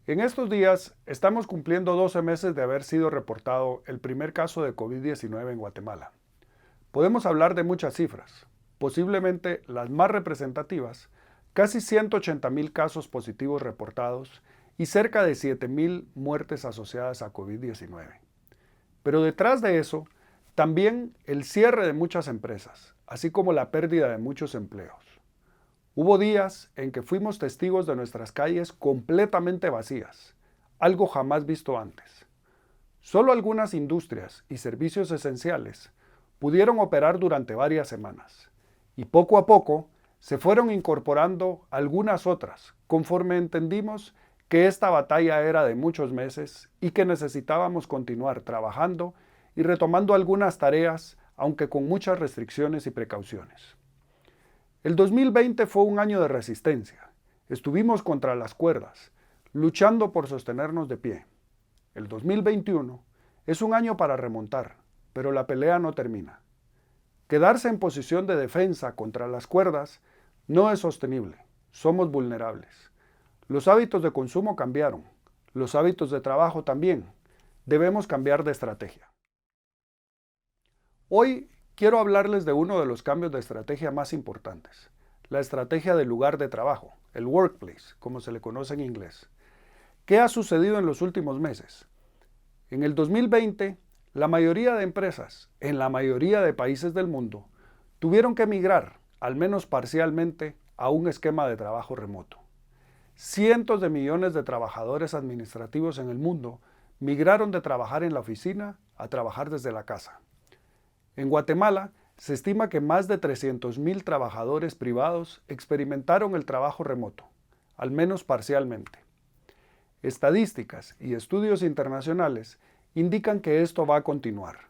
En estos días estamos cumpliendo 12 meses de haber sido reportado el primer caso de COVID-19 en Guatemala. Podemos hablar de muchas cifras, posiblemente las más representativas, casi 180,000 casos positivos reportados y cerca de 7,000 muertes asociadas a COVID-19. Pero detrás de eso, también el cierre de muchas empresas, así como la pérdida de muchos empleos. Hubo días en que fuimos testigos de nuestras calles completamente vacías, algo jamás visto antes. Solo algunas industrias y servicios esenciales pudieron operar durante varias semanas, y poco a poco se fueron incorporando algunas otras, conforme entendimos que esta batalla era de muchos meses y que necesitábamos continuar trabajando y retomando algunas tareas, aunque con muchas restricciones y precauciones. El 2020 fue un año de resistencia. Estuvimos contra las cuerdas, luchando por sostenernos de pie. El 2021 es un año para remontar, pero la pelea no termina. Quedarse en posición de defensa contra las cuerdas no es sostenible. Somos vulnerables. Los hábitos de consumo cambiaron. Los hábitos de trabajo también. Debemos cambiar de estrategia. Hoy quiero hablarles de uno de los cambios de estrategia más importantes, la estrategia del lugar de trabajo, el workplace, como se le conoce en inglés. ¿Qué ha sucedido en los últimos meses? En el 2020, la mayoría de empresas, en la mayoría de países del mundo, tuvieron que migrar, al menos parcialmente, a un esquema de trabajo remoto. Cientos de millones de trabajadores administrativos en el mundo migraron de trabajar en la oficina a trabajar desde la casa. En Guatemala, se estima que más de 300,000 trabajadores privados experimentaron el trabajo remoto, al menos parcialmente. Estadísticas y estudios internacionales indican que esto va a continuar.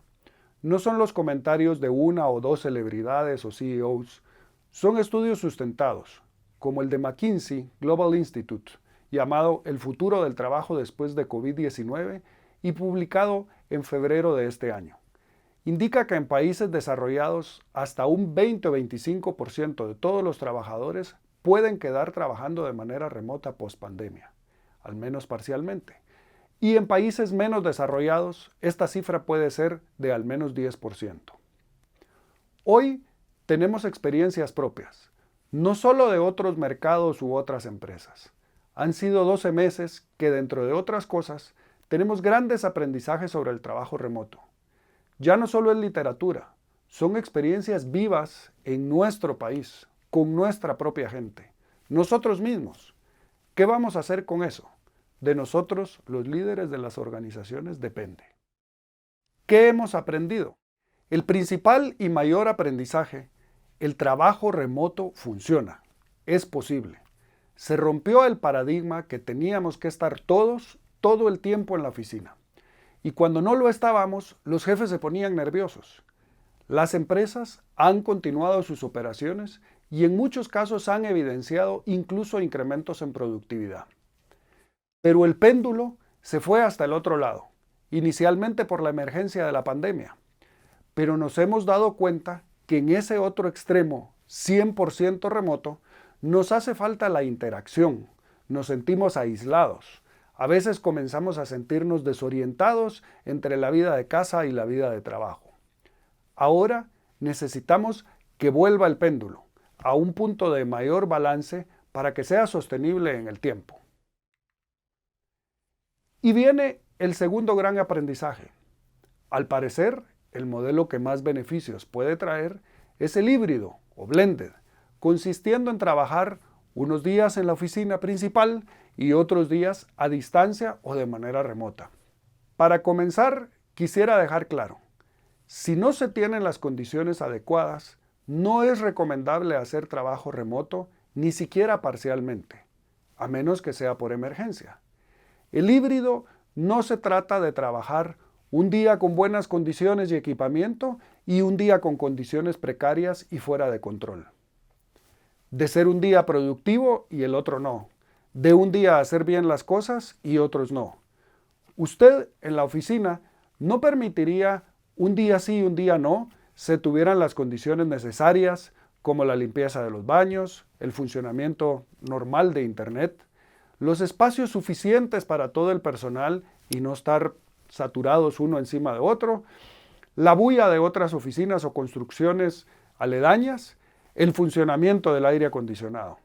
No son los comentarios de una o dos celebridades o CEOs, son estudios sustentados, como el de McKinsey Global Institute, llamado El futuro del trabajo después de COVID-19 y publicado en febrero de este año. Indica que en países desarrollados hasta un 20 o 25% de todos los trabajadores pueden quedar trabajando de manera remota post-pandemia, al menos parcialmente. Y en países menos desarrollados, esta cifra puede ser de al menos 10%. Hoy tenemos experiencias propias, no solo de otros mercados u otras empresas. Han sido 12 meses que, dentro de otras cosas, tenemos grandes aprendizajes sobre el trabajo remoto. Ya no solo es literatura, son experiencias vivas en nuestro país, con nuestra propia gente, nosotros mismos. ¿Qué vamos a hacer con eso? De nosotros, los líderes de las organizaciones, depende. ¿Qué hemos aprendido? El principal y mayor aprendizaje: el trabajo remoto funciona, es posible. Se rompió el paradigma que teníamos que estar todos, todo el tiempo en la oficina. Y cuando no lo estábamos, los jefes se ponían nerviosos. Las empresas han continuado sus operaciones y en muchos casos han evidenciado incluso incrementos en productividad. Pero el péndulo se fue hasta el otro lado, inicialmente por la emergencia de la pandemia. Pero nos hemos dado cuenta que en ese otro extremo, 100% remoto, nos hace falta la interacción, nos sentimos aislados. A veces comenzamos a sentirnos desorientados entre la vida de casa y la vida de trabajo. Ahora necesitamos que vuelva el péndulo a un punto de mayor balance para que sea sostenible en el tiempo. Y viene el segundo gran aprendizaje. Al parecer, el modelo que más beneficios puede traer es el híbrido o blended, consistiendo en trabajar unos días en la oficina principal y otros días a distancia o de manera remota. Para comenzar, quisiera dejar claro, si no se tienen las condiciones adecuadas, no es recomendable hacer trabajo remoto, ni siquiera parcialmente, a menos que sea por emergencia. El híbrido no se trata de trabajar un día con buenas condiciones y equipamiento y un día con condiciones precarias y fuera de control. De ser un día productivo y el otro no. De un día hacer bien las cosas y otros no. Usted en la oficina no permitiría un día sí y un día no, se tuvieran las condiciones necesarias, como la limpieza de los baños, el funcionamiento normal de Internet. los espacios suficientes para todo el personal y no estar saturados uno encima de otro, la bulla de otras oficinas o construcciones aledañas, el funcionamiento del aire acondicionado.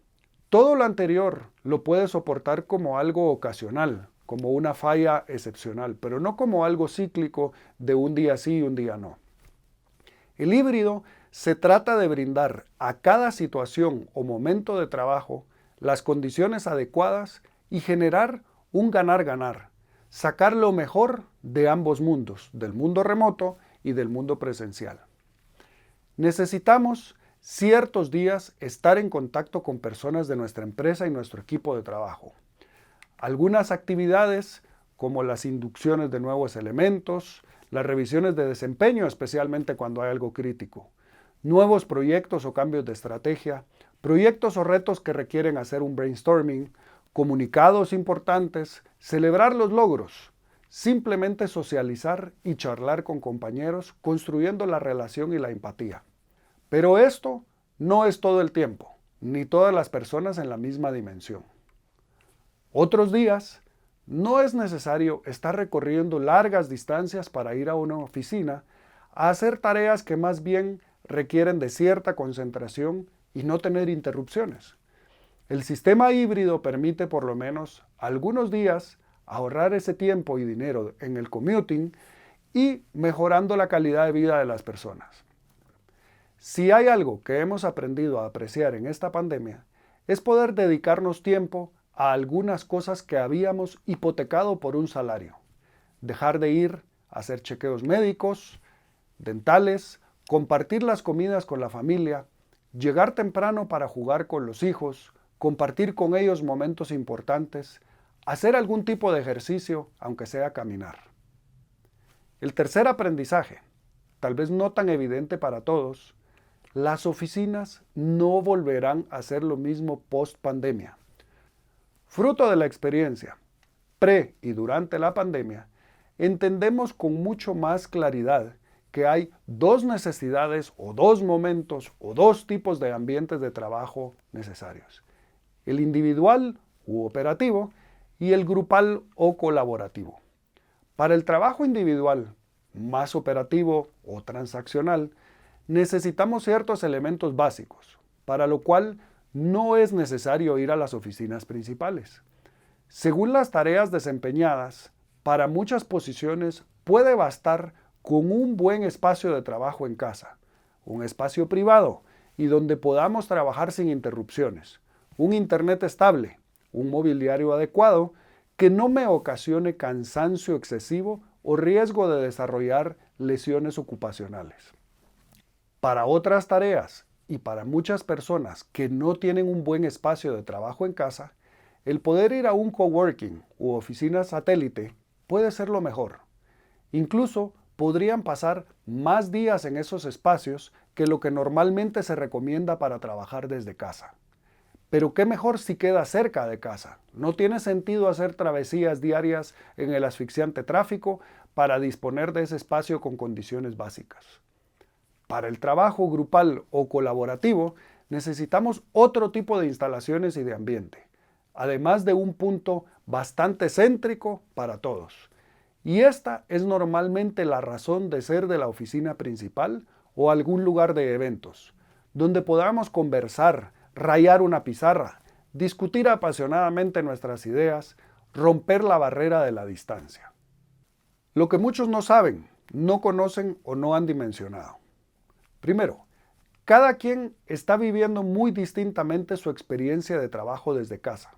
Todo lo anterior lo puede soportar como algo ocasional, como una falla excepcional, pero no como algo cíclico de un día sí y un día no. El híbrido se trata de brindar a cada situación o momento de trabajo las condiciones adecuadas y generar un ganar-ganar, sacar lo mejor de ambos mundos, del mundo remoto y del mundo presencial. Necesitamos ciertos días estar en contacto con personas de nuestra empresa y nuestro equipo de trabajo. Algunas actividades, como las inducciones de nuevos elementos, las revisiones de desempeño, especialmente cuando hay algo crítico, nuevos proyectos o cambios de estrategia, proyectos o retos que requieren hacer un brainstorming, comunicados importantes, celebrar los logros, simplemente socializar y charlar con compañeros, construyendo la relación y la empatía. Pero esto no es todo el tiempo, ni todas las personas en la misma dimensión. Otros días, no es necesario estar recorriendo largas distancias para ir a una oficina a hacer tareas que más bien requieren de cierta concentración y no tener interrupciones. El sistema híbrido permite por lo menos algunos días ahorrar ese tiempo y dinero en el commuting y mejorando la calidad de vida de las personas. Si hay algo que hemos aprendido a apreciar en esta pandemia, es poder dedicarnos tiempo a algunas cosas que habíamos hipotecado por un salario. Dejar de ir a hacer chequeos médicos, dentales, compartir las comidas con la familia, llegar temprano para jugar con los hijos, compartir con ellos momentos importantes, hacer algún tipo de ejercicio, aunque sea caminar. El tercer aprendizaje, tal vez no tan evidente para todos, las oficinas no volverán a ser lo mismo post-pandemia. Fruto de la experiencia, pre y durante la pandemia, entendemos con mucho más claridad que hay dos necesidades o dos momentos o dos tipos de ambientes de trabajo necesarios. El individual u operativo y el grupal o colaborativo. Para el trabajo individual, más operativo o transaccional, necesitamos ciertos elementos básicos, para lo cual no es necesario ir a las oficinas principales. Según las tareas desempeñadas, para muchas posiciones puede bastar con un buen espacio de trabajo en casa, un espacio privado y donde podamos trabajar sin interrupciones, un internet estable, un mobiliario adecuado que no me ocasione cansancio excesivo o riesgo de desarrollar lesiones ocupacionales. Para otras tareas y para muchas personas que no tienen un buen espacio de trabajo en casa, el poder ir a un coworking u oficina satélite puede ser lo mejor. Incluso podrían pasar más días en esos espacios que lo que normalmente se recomienda para trabajar desde casa. Pero qué mejor si queda cerca de casa. No tiene sentido hacer travesías diarias en el asfixiante tráfico para disponer de ese espacio con condiciones básicas. Para el trabajo grupal o colaborativo, necesitamos otro tipo de instalaciones y de ambiente, además de un punto bastante céntrico para todos. Y esta es normalmente la razón de ser de la oficina principal o algún lugar de eventos, donde podamos conversar, rayar una pizarra, discutir apasionadamente nuestras ideas, romper la barrera de la distancia. Lo que muchos no saben, no conocen o no han dimensionado. Primero, cada quien está viviendo muy distintamente su experiencia de trabajo desde casa.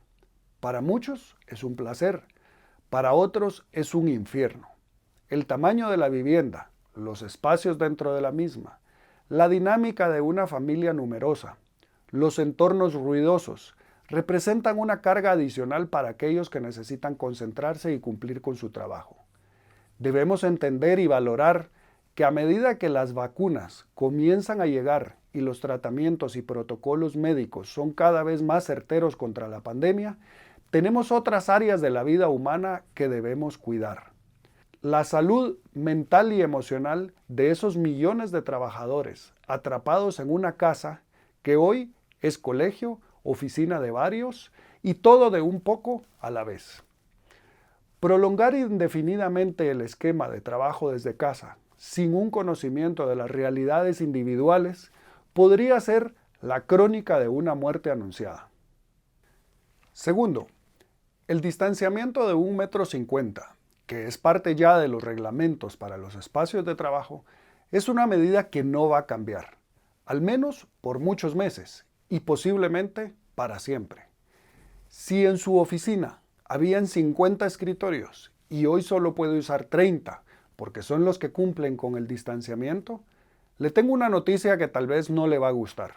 Para muchos es un placer, para otros es un infierno. El tamaño de la vivienda, los espacios dentro de la misma, la dinámica de una familia numerosa, los entornos ruidosos, representan una carga adicional para aquellos que necesitan concentrarse y cumplir con su trabajo. Debemos entender y valorar que a medida que las vacunas comienzan a llegar y los tratamientos y protocolos médicos son cada vez más certeros contra la pandemia, tenemos otras áreas de la vida humana que debemos cuidar. La salud mental y emocional de esos millones de trabajadores atrapados en una casa que hoy es colegio, oficina de varios y todo de un poco a la vez. Prolongar indefinidamente el esquema de trabajo desde casa, sin un conocimiento de las realidades individuales, podría ser la crónica de una muerte anunciada. Segundo, el distanciamiento de 1,50 m, que es parte ya de los reglamentos para los espacios de trabajo, es una medida que no va a cambiar, al menos por muchos meses y posiblemente para siempre. Si en su oficina habían 50 escritorios y hoy solo puede usar 30 porque son los que cumplen con el distanciamiento, le tengo una noticia que tal vez no le va a gustar.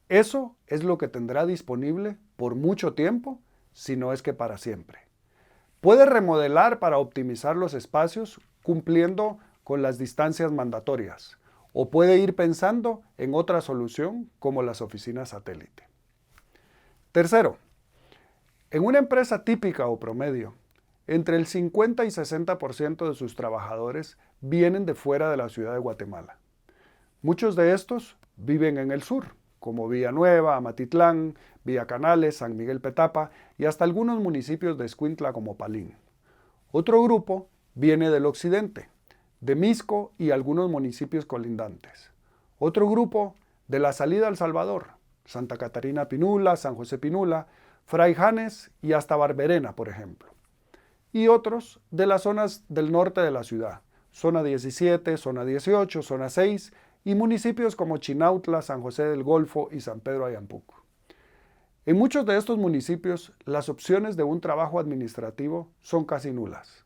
Eso es lo que tendrá disponible por mucho tiempo, si no es que para siempre. Puede remodelar para optimizar los espacios cumpliendo con las distancias mandatorias, o puede ir pensando en otra solución como las oficinas satélite. Tercero, en una empresa típica o promedio, entre el 50 y 60% de sus trabajadores vienen de fuera de la ciudad de Guatemala. Muchos de estos viven en el sur, como Villanueva, Amatitlán, Villa Canales, San Miguel Petapa y hasta algunos municipios de Escuintla como Palín. Otro grupo viene del occidente, de Misco y algunos municipios colindantes. Otro grupo de la salida al Salvador, Santa Catarina Pinula, San José Pinula, Fray Janes y hasta Barberena, por ejemplo. Y otros de las zonas del norte de la ciudad, zona 17, zona 18, zona 6 y municipios como Chinautla, San José del Golfo y San Pedro Ayampuco. En muchos de estos municipios, las opciones de un trabajo administrativo son casi nulas.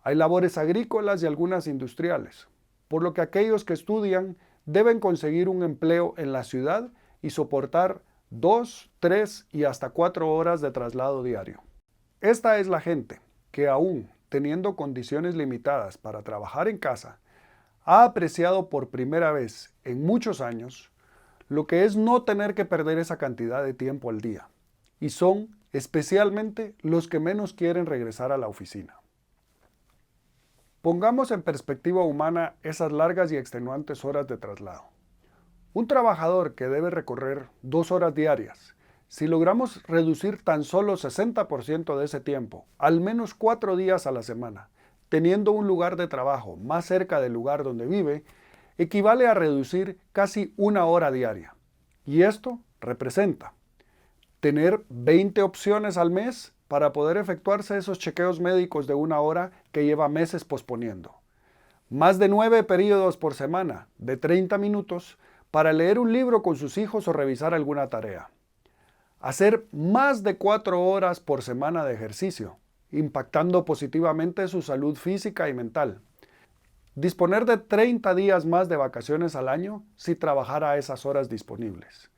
Hay labores agrícolas y algunas industriales, por lo que aquellos que estudian deben conseguir un empleo en la ciudad y soportar 2, 3 y hasta 4 horas de traslado diario. Esta es la gente que aún teniendo condiciones limitadas para trabajar en casa, ha apreciado por primera vez en muchos años lo que es no tener que perder esa cantidad de tiempo al día, y son especialmente los que menos quieren regresar a la oficina. Pongamos en perspectiva humana esas largas y extenuantes horas de traslado. Un trabajador que debe recorrer 2 horas diarias, si logramos reducir tan solo 60% de ese tiempo, al menos 4 días a la semana, teniendo un lugar de trabajo más cerca del lugar donde vive, equivale a reducir casi 1 hora diaria. Y esto representa tener 20 opciones al mes para poder efectuarse esos chequeos médicos de 1 hora que lleva meses posponiendo. Más de 9 periodos por semana de 30 minutos para leer un libro con sus hijos o revisar alguna tarea. Hacer más de 4 horas por semana de ejercicio, impactando positivamente su salud física y mental. Disponer de 30 días más de vacaciones al año si trabajara a esas horas disponibles.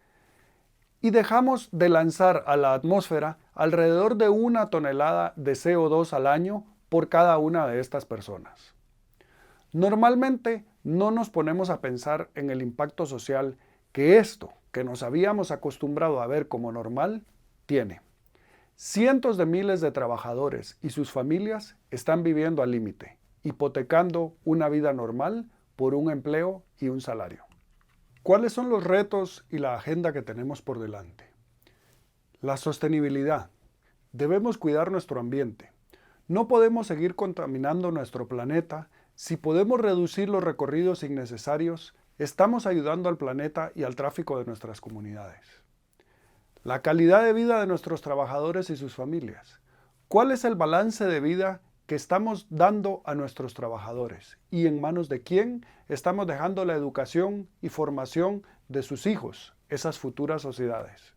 Y dejamos de lanzar a la atmósfera alrededor de 1 tonelada de CO2 al año por cada una de estas personas. Normalmente no nos ponemos a pensar en el impacto social que esto, que nos habíamos acostumbrado a ver como normal, tiene. Cientos de miles de trabajadores y sus familias están viviendo al límite, hipotecando una vida normal por un empleo y un salario. ¿Cuáles son los retos y la agenda que tenemos por delante? La sostenibilidad. Debemos cuidar nuestro ambiente. No podemos seguir contaminando nuestro planeta. Si podemos reducir los recorridos innecesarios, estamos ayudando al planeta y al tráfico de nuestras comunidades. La calidad de vida de nuestros trabajadores y sus familias. ¿Cuál es el balance de vida que estamos dando a nuestros trabajadores? ¿Y en manos de quién estamos dejando la educación y formación de sus hijos, esas futuras sociedades?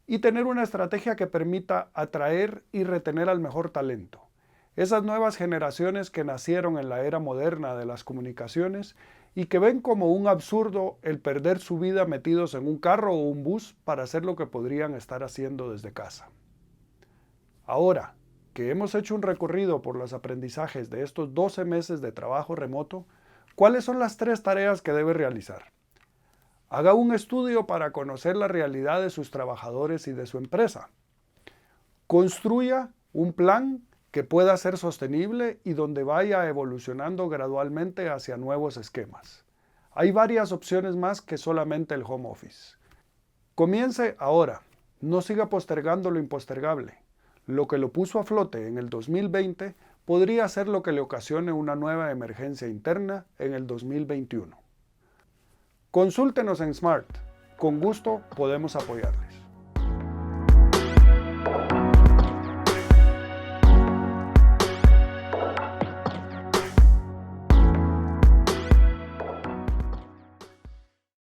Y tener una estrategia que permita atraer y retener al mejor talento. Esas nuevas generaciones que nacieron en la era moderna de las comunicaciones y que ven como un absurdo el perder su vida metidos en un carro o un bus para hacer lo que podrían estar haciendo desde casa. Ahora que hemos hecho un recorrido por los aprendizajes de estos 12 meses de trabajo remoto, ¿cuáles son las 3 tareas que debe realizar? Haga un estudio para conocer la realidad de sus trabajadores y de su empresa. Construya un plan que pueda ser sostenible y donde vaya evolucionando gradualmente hacia nuevos esquemas. Hay varias opciones más que solamente el home office. Comience ahora, No siga postergando lo impostergable. Lo que lo puso a flote en el 2020 podría ser lo que le ocasione una nueva emergencia interna en el 2021. Consúltenos en Smart. Con gusto podemos apoyarles.